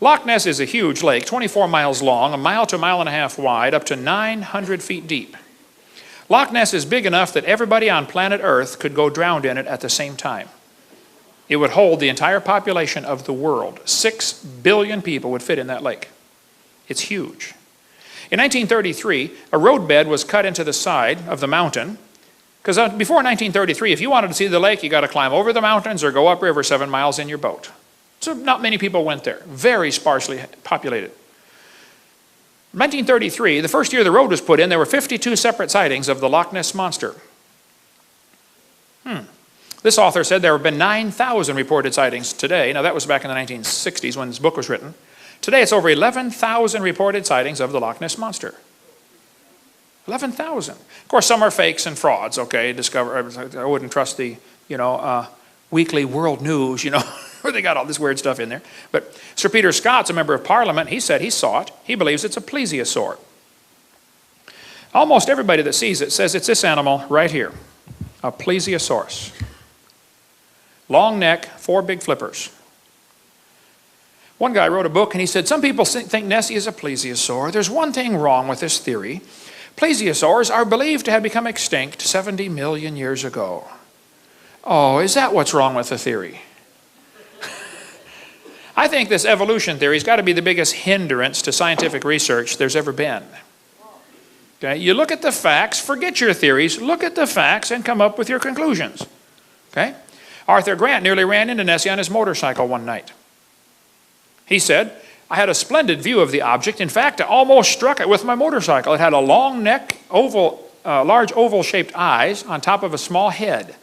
Loch Ness is a huge lake, 24 miles long, a mile to a mile and a half wide, up to 900 feet deep. Loch Ness is big enough that everybody on planet Earth could go drowned in it at the same time. It would hold the entire population of the world. 6 billion people would fit in that lake. It's huge. In 1933, a roadbed was cut into the side of the mountain, because before 1933, if you wanted to see the lake, you got to climb over the mountains or go upriver 7 miles in your boat. So not many people went there. Very sparsely populated. 1933, the first year the road was put in, there were 52 separate sightings of the Lock Ness Monster. This author said there have been 9,000 reported sightings today. Now that was back in the 1960s when this book was written. Today it's over 11,000 reported sightings of the Loch Ness Monster. 11,000. Of course, some are fakes and frauds, okay? I wouldn't trust the, Weekly World News, where they got all this weird stuff in there. But Sir Peter Scott's a member of Parliament. He said he saw it. He believes it's a plesiosaur. Almost everybody that sees it says it's this animal right here, a plesiosaurus. Long neck, 4 big flippers. One guy wrote a book and he said, some people think Nessie is a plesiosaur. There's one thing wrong with this theory. Plesiosaurs are believed to have become extinct 70 million years ago. Oh, is that what's wrong with the theory? I think this evolution theory has got to be the biggest hindrance to scientific research there's ever been. Okay? You look at the facts, forget your theories, look at the facts and come up with your conclusions. Okay? Arthur Grant nearly ran into Nessie on his motorcycle one night. He said, I had a splendid view of the object. In fact, I almost struck it with my motorcycle. It had a long neck, large oval-shaped eyes on top of a small head.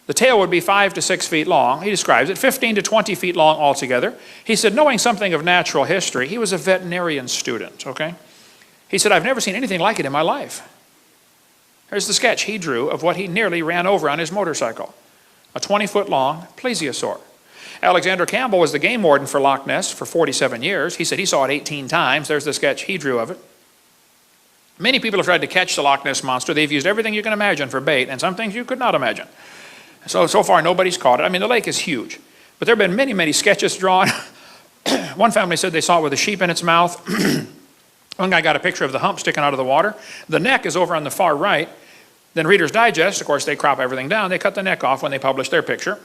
The tail would be 5 to 6 feet long. He describes it, 15 to 20 feet long altogether. He said, knowing something of natural history, he was a veterinarian student, okay? He said, I've never seen anything like it in my life. Here's the sketch he drew of what he nearly ran over on his motorcycle. A 20-foot long plesiosaur. Alexander Campbell was the game warden for Loch Ness for 47 years. He said he saw it 18 times. There's the sketch he drew of it. Many people have tried to catch the Loch Ness Monster. They've used everything you can imagine for bait, and some things you could not imagine. So far, nobody's caught it. I mean, the lake is huge. But there have been many, many sketches drawn. One family said they saw it with a sheep in its mouth. One guy got a picture of the hump sticking out of the water. The neck is over on the far right. Then Reader's Digest, of course, they crop everything down. They cut the neck off when they publish their picture,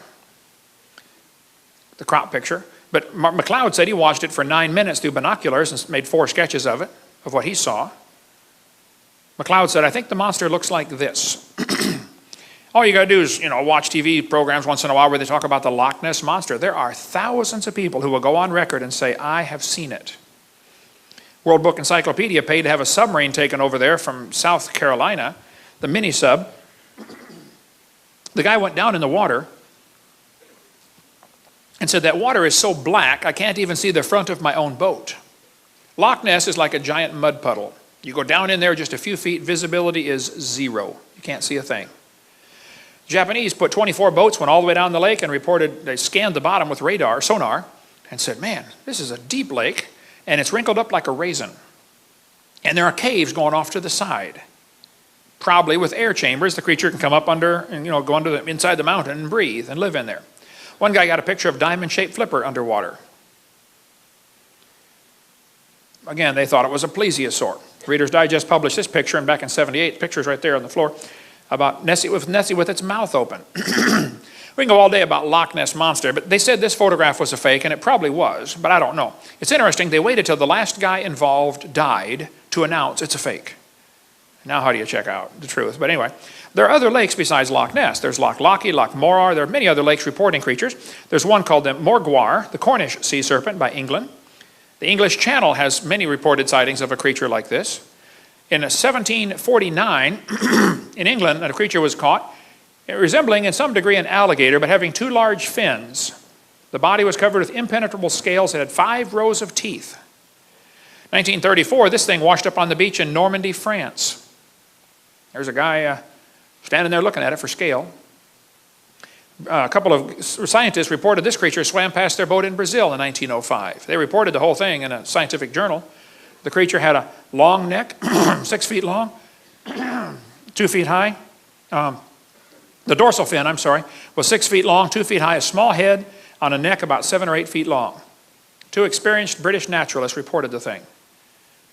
the crop picture. But McLeod said he watched it for 9 minutes through binoculars and made 4 sketches of it, of what he saw. McLeod said, I think the monster looks like this. All you got to do is, watch TV programs once in a while where they talk about the Loch Ness Monster. There are thousands of people who will go on record and say, I have seen it. World Book Encyclopedia paid to have a submarine taken over there from South Carolina, the mini sub. The guy went down in the water and said, that water is so black, I can't even see the front of my own boat. Loch Ness is like a giant mud puddle. You go down in there just a few feet, visibility is 0. You can't see a thing. Japanese put 24 boats, went all the way down the lake and reported, they scanned the bottom with sonar, and said, man, this is a deep lake, and it's wrinkled up like a raisin. And there are caves going off to the side. Probably with air chambers, the creature can come up under and go under inside the mountain and breathe and live in there. One guy got a picture of diamond-shaped flipper underwater. Again, they thought it was a plesiosaur. Reader's Digest published this picture, and back in '78, pictures right there on the floor, about Nessie with its mouth open. We can go all day about Loch Ness Monster, but they said this photograph was a fake, and it probably was, but I don't know. It's interesting, they waited till the last guy involved died to announce it's a fake. Now how do you check out the truth? But anyway, there are other lakes besides Loch Ness. There's Loch Lochy, Loch Morar. There are many other lakes reporting creatures. There's one called the Morgwar, the Cornish sea serpent by England. The English Channel has many reported sightings of a creature like this. In 1749, in England, a creature was caught resembling in some degree an alligator, but having 2 large fins. The body was covered with impenetrable scales. It had 5 rows of teeth. 1934, this thing washed up on the beach in Normandy, France. There's a guy standing there looking at it for scale. A couple of scientists reported this creature swam past their boat in Brazil in 1905. They reported the whole thing in a scientific journal. The creature had a long neck, 6 feet long, 2 feet high. The dorsal fin, was 6 feet long, 2 feet high, a small head on a neck about 7 or 8 feet long. Two experienced British naturalists reported the thing.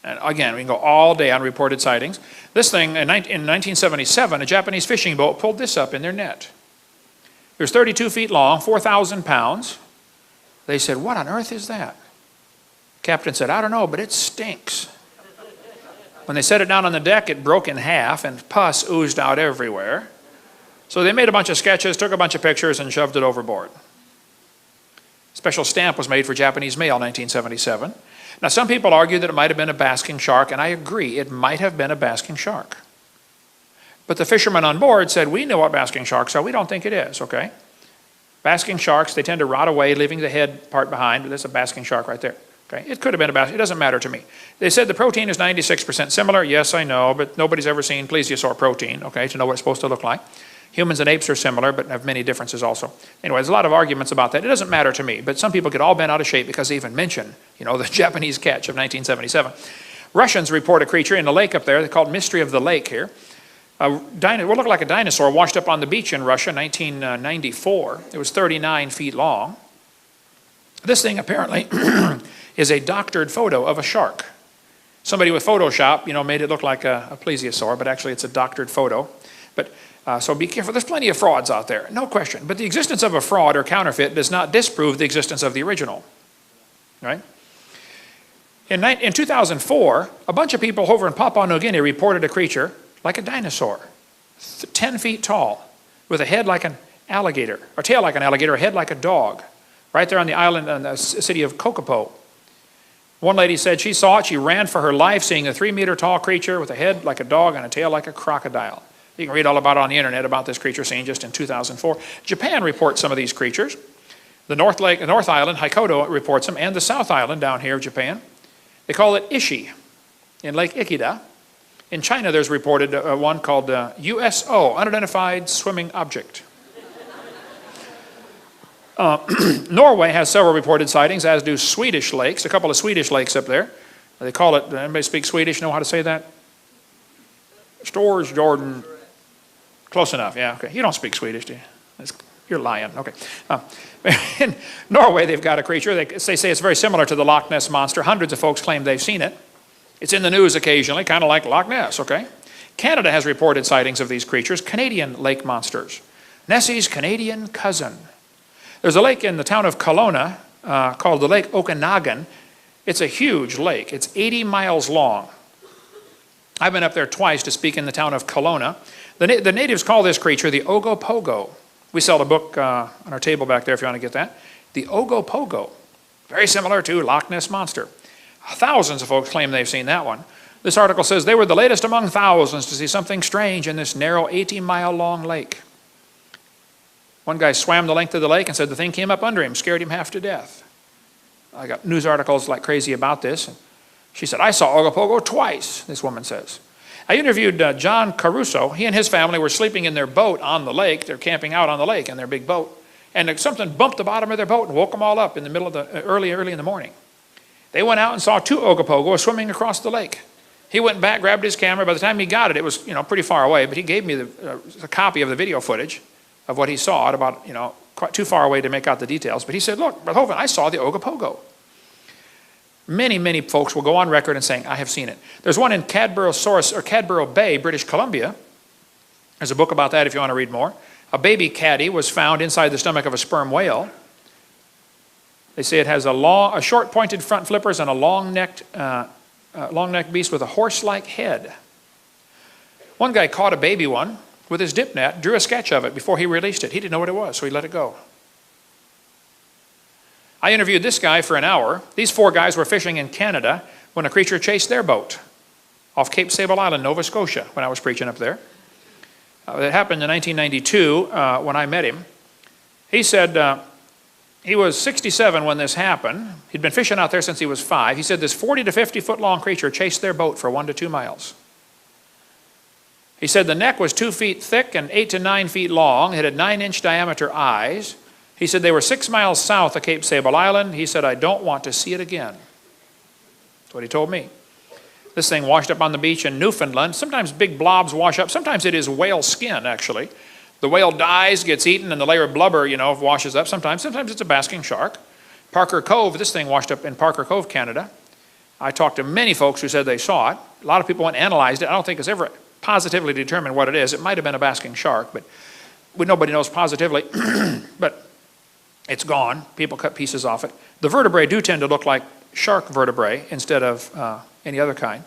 And again, we can go all day on reported sightings. This thing, in 1977, a Japanese fishing boat pulled this up in their net. It was 32 feet long, 4,000 pounds. They said, what on earth is that? Captain said, I don't know, but it stinks. When they set it down on the deck, it broke in half and pus oozed out everywhere. So they made a bunch of sketches, took a bunch of pictures, and shoved it overboard. Special stamp was made for Japanese mail in 1977. Now, some people argue that it might have been a basking shark, and I agree, it might have been a basking shark. But the fishermen on board said, we know what basking sharks are, we don't think it is, okay? Basking sharks, they tend to rot away, leaving the head part behind, but there's a basking shark right there. Okay? It could have been a basking, it doesn't matter to me. They said the protein is 96% similar. Yes, I know, but nobody's ever seen plesiosaur protein, okay, to know what it's supposed to look like. Humans and apes are similar, but have many differences also. Anyway, there's a lot of arguments about that. It doesn't matter to me, but some people get all bent out of shape because they even mention, the Japanese catch of 1977. Russians report a creature in the lake up there. They call it Mystery of the Lake here. It would look like a dinosaur washed up on the beach in Russia in 1994. It was 39 feet long. This thing apparently is a doctored photo of a shark. Somebody with Photoshop, made it look like a plesiosaur, but actually it's a doctored photo. But so be careful. There's plenty of frauds out there, no question. But the existence of a fraud or counterfeit does not disprove the existence of the original. Right? In 2004, a bunch of people over in Papua New Guinea reported a creature like a dinosaur, 10 feet tall, with a head like an alligator, or tail like an alligator, a head like a dog, right there on the island in the city of Kokopo. One lady said she saw it, she ran for her life, seeing a 3-meter tall creature with a head like a dog and a tail like a crocodile. You can read all about it on the internet about this creature seen just in 2004. Japan reports some of these creatures. The North Island, Hokkaido, reports them, and the South Island down here of Japan. They call it Ishi in Lake Ikeda. In China, there's reported one called USO, Unidentified Swimming Object. Norway has several reported sightings, as do Swedish lakes, a couple of Swedish lakes up there. They call it, anybody speak Swedish, know how to say that? Stores, Jordan. Close enough, yeah, okay. You don't speak Swedish, do you? You're lying, okay. In Norway, they've got a creature. They say it's very similar to the Lock Ness Monster. Hundreds of folks claim they've seen it. It's in the news occasionally, kind of like Loch Ness, okay? Canada has reported sightings of these creatures, Canadian lake monsters. Nessie's Canadian cousin. There's a lake in the town of Kelowna called the Lake Okanagan. It's a huge lake. It's 80 miles long. I've been up there twice to speak in the town of Kelowna. The natives call this creature the Ogopogo. We sell a book on our table back there if you want to get that. The Ogopogo. Very similar to Loch Ness Monster. Thousands of folks claim they've seen that one. This article says they were the latest among thousands to see something strange in this narrow 80-mile-long lake. One guy swam the length of the lake and said the thing came up under him, scared him half to death. I got news articles like crazy about this. She said, I saw Ogopogo twice, this woman says. I interviewed John Caruso. He and his family were sleeping in their boat on the lake. They're camping out on the lake in their big boat. And something bumped the bottom of their boat and woke them all up in the middle of the early in the morning. They went out and saw 2 Ogopogos swimming across the lake. He went back, grabbed his camera. By the time he got it, it was pretty far away. But he gave me a copy of the video footage of what he saw at about quite too far away to make out the details. But he said, "Look, Brother Hovind, I saw the Ogopogo." Many folks will go on record and saying, "I have seen it." There's one in Cadborough Bay, British Columbia. There's a book about that if you want to read more. A baby caddy was found inside the stomach of a sperm whale. They say it has a short pointed front flippers and a long-necked beast with a horse-like head. One guy caught a baby one with his dip net, drew a sketch of it before he released it. He didn't know what it was, so he let it go. I interviewed this guy for an hour. These 4 guys were fishing in Canada when a creature chased their boat off Cape Sable Island, Nova Scotia, when I was preaching up there. It happened in 1992 when I met him. He said he was 67 when this happened. He'd been fishing out there since he was 5. He said this 40 to 50 foot long creature chased their boat for 1 to 2 miles. He said the neck was 2 feet thick and 8 to 9 feet long. It had 9-inch diameter eyes. He said they were 6 miles south of Cape Sable Island. He said, I don't want to see it again. That's what he told me. This thing washed up on the beach in Newfoundland. Sometimes big blobs wash up. Sometimes it is whale skin, actually. The whale dies, gets eaten, and the layer of blubber, washes up. Sometimes it's a basking shark. Parker Cove, this thing washed up in Parker Cove, Canada. I talked to many folks who said they saw it. A lot of people went and analyzed it. I don't think it's ever positively determined what it is. It might have been a basking shark, but nobody knows positively. But it's gone. People cut pieces off it. The vertebrae do tend to look like shark vertebrae instead of any other kind.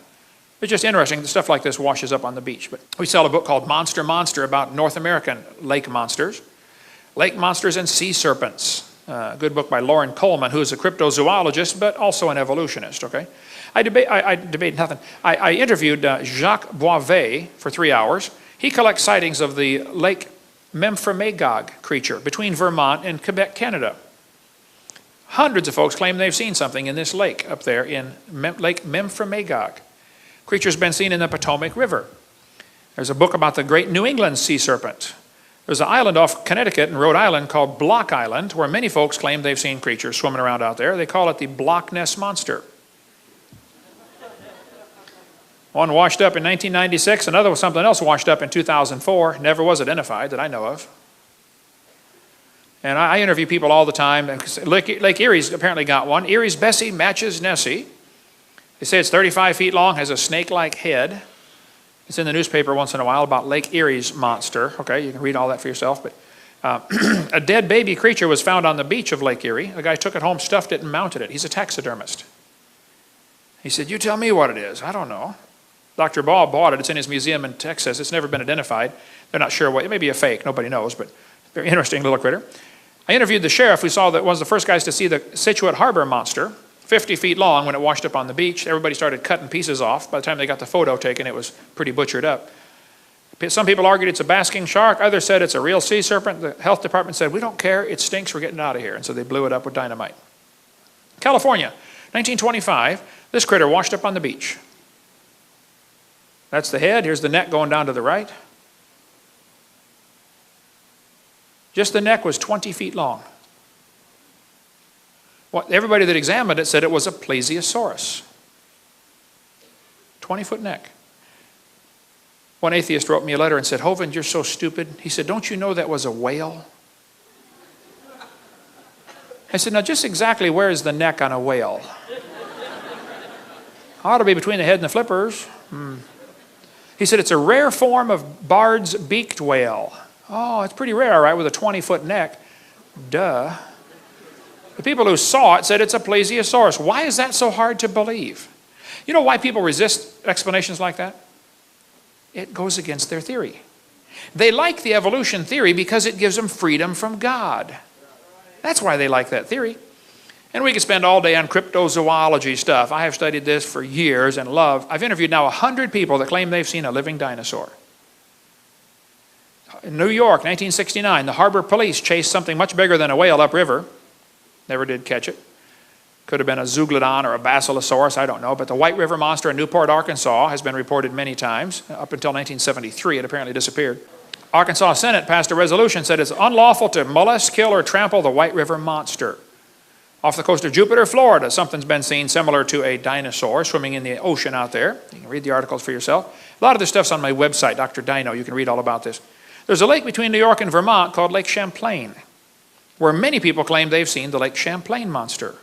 It's just interesting that stuff like this washes up on the beach. But we sell a book called Monster about North American lake monsters. Lake monsters and sea serpents. A good book by Lauren Coleman, who is a cryptozoologist, but also an evolutionist, okay? I interviewed Jacques Boivet for 3 hours. He collects sightings of the Lake Memphremagog creature between Vermont and Quebec, Canada. Hundreds of folks claim they've seen something in this lake up there in Lake Memphremagog. Creature's been seen in the Potomac River. There's a book about the great New England sea serpent. There's an island off Connecticut and Rhode Island called Block Island, where many folks claim they've seen creatures swimming around out there. They call it the Lock Ness Monster. One washed up in 1996, another was something else washed up in 2004, never was identified that I know of. And I interview people all the time. Lake Erie's apparently got one. Erie's Bessie matches Nessie. They say it's 35 feet long, has a snake-like head. It's in the newspaper once in a while about Lake Erie's monster. Okay, you can read all that for yourself. But a dead baby creature was found on the beach of Lake Erie. A guy took it home, stuffed it, and mounted it. He's a taxidermist. He said, "You tell me what it is." I don't know. Dr. Ball bought it. It's in his museum in Texas. It's never been identified. They're not sure what. It may be a fake. Nobody knows, but very interesting little critter. I interviewed the sheriff who saw that, was the first guys to see the Scituate Harbor monster, 50 feet long when it washed up on the beach. Everybody started cutting pieces off. By the time they got the photo taken, it was pretty butchered up. Some people argued it's a basking shark. Others said it's a real sea serpent. The health department said, "We don't care. It stinks. We're getting it out of here." And so they blew it up with dynamite. California, 1925. This critter washed up on the beach. That's the head. Here's the neck going down to the right. Just the neck was 20 feet long. Everybody that examined it said it was a plesiosaurus. 20-foot neck. One atheist wrote me a letter and said, "Hovind, you're so stupid." He said, "Don't you know that was a whale?" I said, "Now just exactly where is the neck on a whale?" "Ought to be between the head and the flippers." He said, "It's a rare form of Bard's beaked whale." Oh, it's pretty rare, all right, with a 20-foot neck. Duh. The people who saw it said it's a plesiosaurus. Why is that so hard to believe? You know why people resist explanations like that? It goes against their theory. They like the evolution theory because it gives them freedom from God. That's why they like that theory. And we could spend all day on cryptozoology stuff. I have studied this for years and love. I've interviewed now 100 people that claim they've seen a living dinosaur. In New York, 1969, the harbor police chased something much bigger than a whale upriver. Never did catch it. Could have been a zeuglodon or a basilosaurus, I don't know. But the White River Monster in Newport, Arkansas has been reported many times. Up until 1973, it apparently disappeared. Arkansas Senate passed a resolution that said it's unlawful to molest, kill, or trample the White River Monster. Off the coast of Jupiter, Florida, something's been seen similar to a dinosaur swimming in the ocean out there. You can read the articles for yourself. A lot of this stuff's on my website, Dr. Dino. You can read all about this. There's a lake between New York and Vermont called Lake Champlain, where many people claim they've seen the Lake Champlain monster.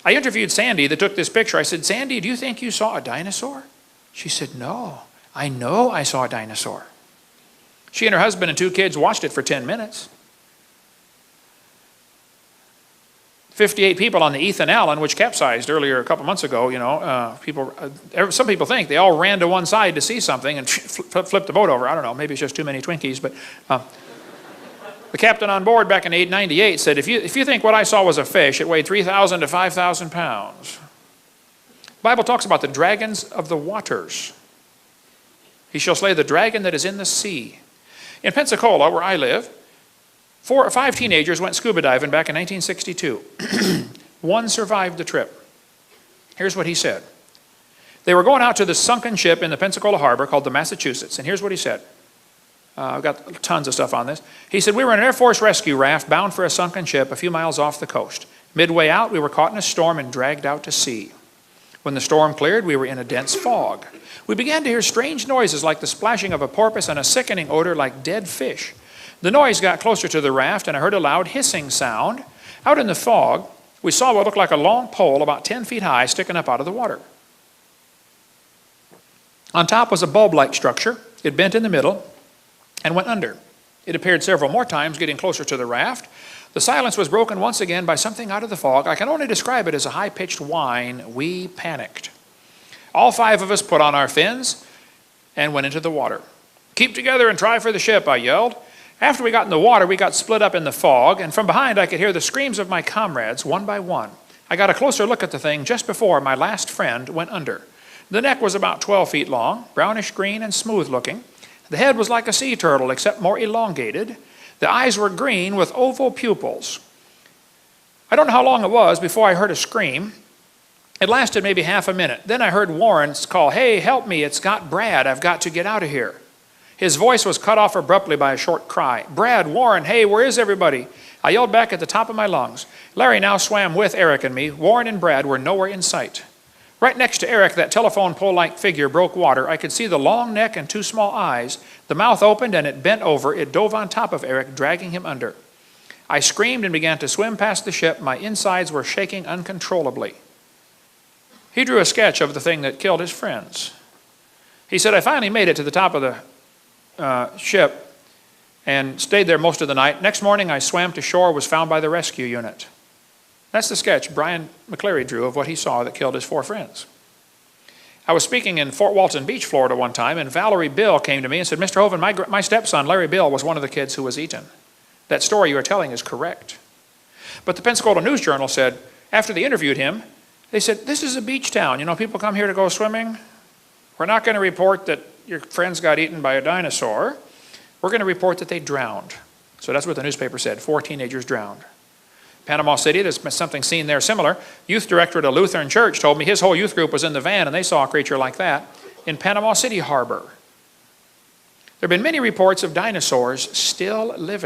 I interviewed Sandy that took this picture. I said, "Sandy, do you think you saw a dinosaur?" She said, "No, I know I saw a dinosaur." She and her husband and 2 kids watched it for 10 minutes. 58 people on the Ethan Allen, which capsized earlier a couple months ago, some people think they all ran to one side to see something and flipped the boat over. I don't know, maybe it's just too many Twinkies, but the captain on board back in 1898 said, if you think what I saw was a fish, it weighed 3,000 to 5,000 pounds. The Bible talks about the dragons of the waters. He shall slay the dragon that is in the sea. In Pensacola, where I live, 4 or 5 teenagers went scuba diving back in 1962. One survived the trip. Here's what he said. They were going out to the sunken ship in the Pensacola harbor called the Massachusetts, and here's what he said. I've got tons of stuff on this. He said, "We were in an Air Force rescue raft bound for a sunken ship a few miles off the coast. Midway out, we were caught in a storm and dragged out to sea. When the storm cleared, we were in a dense fog. We began to hear strange noises like the splashing of a porpoise and a sickening odor like dead fish. The noise got closer to the raft, and I heard a loud hissing sound. Out in the fog, we saw what looked like a long pole about 10 feet high sticking up out of the water. On top was a bulb-like structure. It bent in the middle and went under. It appeared several more times, getting closer to the raft. The silence was broken once again by something out of the fog. I can only describe it as a high-pitched whine. We panicked. All 5 of us put on our fins and went into the water. "Keep together and try for the ship," I yelled. After we got in the water, we got split up in the fog, and from behind I could hear the screams of my comrades, one by one. I got a closer look at the thing just before my last friend went under. The neck was about 12 feet long, brownish green and smooth looking. The head was like a sea turtle, except more elongated. The eyes were green with oval pupils. I don't know how long it was before I heard a scream. It lasted maybe half a minute. Then I heard Warren's call, "Hey, help me, it's got Brad. I've got to get out of here." His voice was cut off abruptly by a short cry. "Brad, Warren, hey, where is everybody?" I yelled back at the top of my lungs. Larry now swam with Eric and me. Warren and Brad were nowhere in sight. Right next to Eric, that telephone pole-like figure broke water. I could see the long neck and 2 small eyes. The mouth opened and it bent over. It dove on top of Eric, dragging him under. I screamed and began to swim past the ship. My insides were shaking uncontrollably. He drew a sketch of the thing that killed his friends. He said, "I finally made it to the top of the ship and stayed there most of the night. Next morning I swam to shore, was found by the rescue unit." That's the sketch Brian McCleary drew of what he saw that killed his 4 friends. I was speaking in Fort Walton Beach, Florida one time, and Valerie Bill came to me and said, "Mr. Hovind, my stepson Larry Bill was one of the kids who was eaten. That story you are telling is correct." But the Pensacola News-Journal said, after they interviewed him, they said, "This is a beach town. You know, people come here to go swimming. We're not going to report that your friends got eaten by a dinosaur. We're going to report that they drowned." So that's what the newspaper said. 4 teenagers drowned. Panama City, there's something seen there similar. Youth director at a Lutheran church told me his whole youth group was in the van and they saw a creature like that in Panama City Harbor. There have been many reports of dinosaurs still living.